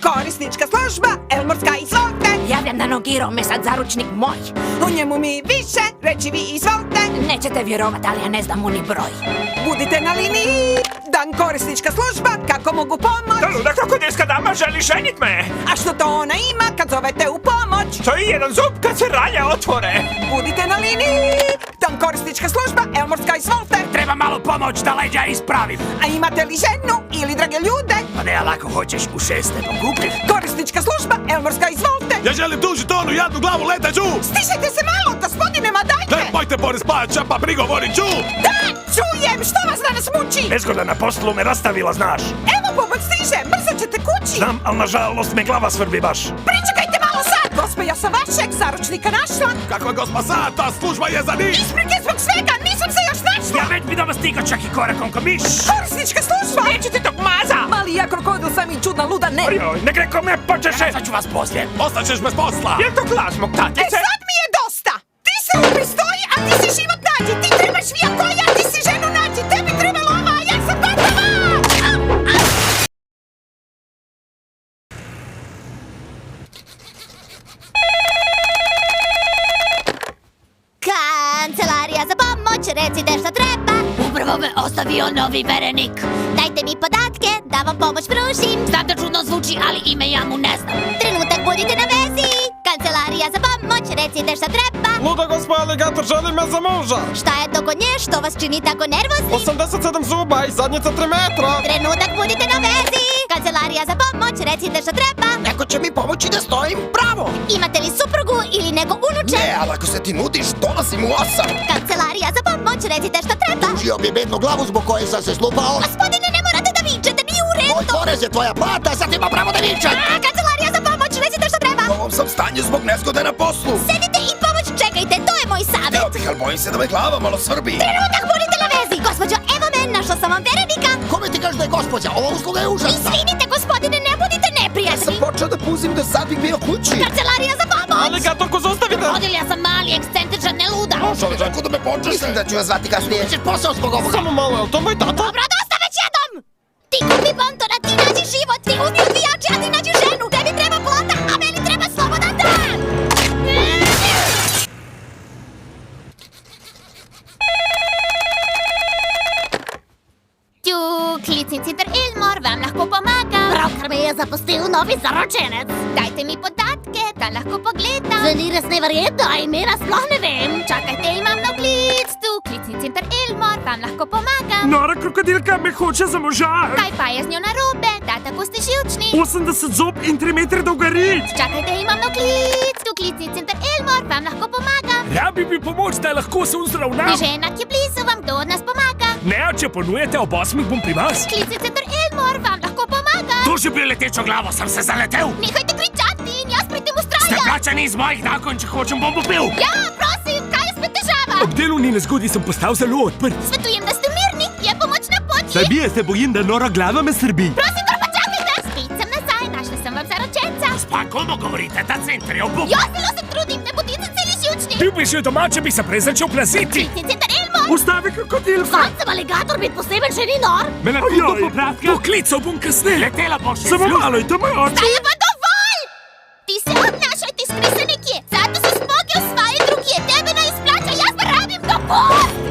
Korisnička služba Elmorska, izvolite. Javljam da Nogiro me sad zaručnik moj. O njemu mi više reći vi izvolite. Nećete vjerovat, ali ja ne znam mu ni broj. Budite na liniji. Dan korisnička služba, kako mogu pomoć? Da luda krokodilska dama želi ženit me. A što to ona ima kad zovete u pomoć? To je jedan zub kad se ranje otvore. Budite na liniji. Dan korisnička služba Elmorska, izvolite. Treba malo pomoć da leđa ispravim. A imate li ženu ili drage ljude? Pa ne, ali ako hoćeš u 6 te pokupim. Korisnička služba Elmorska, izvolite. Ja želim tužiti onu jadnu glavu leteću! Stišajte se malo, gospodine, ma dajte! Nemojte Boris Pajača, pa prigovorit ću! Da, čujem, što vas danas muči? Nezgoda na poslu me rastavila, znaš. Evo pomoć stiže, brzo ćete kući! Znam, ali nažalost me glava svrbi baš. Pričekajte malo sad, gospe, ja sam vašeg zaručnika našla! Kakva gospa sad, ta služba je za njih! Isprike zbog svega, nisam se još našla! Ja već bi doma stigao čak i korakom ko miš. Korisnička služba! Nećete tog maza! Mali ja krokodil sam i čudna luda ne! Ojoj, ne greko me počeše! Ja sad ću vas poslije. Ostaćeš bez posla! Je to glas mog E tatice? sad mi je dosta! Ti se upristoji, a ti si život nađi! Ti trebaš vijakoja, ti si ženu nađi! Tebi treba lova, a ja sam gotova! Kancelarija za pomoć, recite što treba. Upravo me ostavio novi verenik. Dajte mi podatke da vam pomoć pružim. Znam da čudno zvuči, ali ime ja mu ne znam. Trenutak, budite na vezi. Kancelarija za pomoć, recite što treba. Luda gospa aligator želi me za muža. Šta je to kod nje, što vas čini tako nervozni? 87 zuba i zadnjica 3 metra. Trenutak, budite na vezi. Kancelarija za pomoć, recite što treba. Neko će mi pomoći da stojim pravo. Imate li suprugu ili neko unuče? Ne, ali ako se ti nudiš, dolazim u 8. Kancelarija za pomoć, recite što treba. Tužio bi bednu glavu zbog koje sam se slupao. Gospodine, ne morate da vičete, nije u Moj redu. porez je tvoja plata, sad ima pravo da vičem. Kancelarija za pomoć, recite što treba. U ovom sam stanju zbog nezgode na poslu. Sedite i pomoć čekajte, to je moj savjet. Evo bih, ali bojim se da me glava malo svrbi. Trenutak, budite na vezi. Gospođo, evo me, našla sam vam verenika. Kome ti kažeš da je gospođa? Ova usluga je užasna. Izvinite, gospodine, ne budite Ja sam neprijatni. počeo da puzim da sad bih bio kući. Kancelarija za pomoć. Aligatorku zaustavite! Rodil, ja sam mali, ekscentričan, ne luda. Što bi rekao da me počeš? Mislim da ću vas zvati kasnije. Češ posao zbog ovoga. Samo malo, je li to moj tata? Dobro, dosta već jednom. Ti kupi bontona, ti nađi život, ti uzmi odvijači, a ti nađi ženu. Tebi treba plata, a meni treba slobodan dan. Tju, klicni Cinter Ilmor vam lahko pomagam. Pravkar me je zapustil novi zaročenec. Dajte mi podatke, da lahko pogledam. Zveni res neverjetno, a imena sploh ne vem. Čakajte, imam nov klic. Tu, klicni Cinter Ilmor vam lahko pomagam. Nora krokodilka me hoče za moža. Kaj pa je z njo narobe, da tako ste živčni? 80 zob in 3 metre dolga rič. Čakajte, imam nov klic. Tu, klicni Cinter Ilmor vam lahko pomagam. Rabi bi pomoč, da lahko se uzdravnam. Ženak je blizu, vam kdo od nas pomaga? Ne, a če ponujete ob 8, bom pri vas. Klicni Cinter Ilmor vam lahko pomaga. To že bi letečo glavo, sem se zaletel. Nehajte kričati in jaz pri tem Ste ustrajam. plačani iz mojih davkov in če hočem, bom popil. Ja, prosim, kaj je spet težava? Ob delovni nezgodi sem postal zelo odprt. Svetujem, da ste mirni, je pomoč na poti. Sabije se bojim, da nora glava me srbi. Prosim, kar pa čakajte. Spet sem nazaj, našla sem vam zaročenca. Pa komu govorite, ta center je obup. Jaz zelo se trudim, da bodite celi živčni. Bil bi že doma, če bi se prej začel plaziti. Klicni Cinter Ilmor. Ustavi krokodilka. Sam sem aligator, biti poseben še ni nor. Me lahko do popravka? Poklical bom kasneje. Letela boš. Samo malo, je to moj oče. Zdaj je pa dovolj! Ti se obnašajte skrise nekje, zato se smoki osvaja drugje, tebe ne izplača, jaz pa rabim dopust!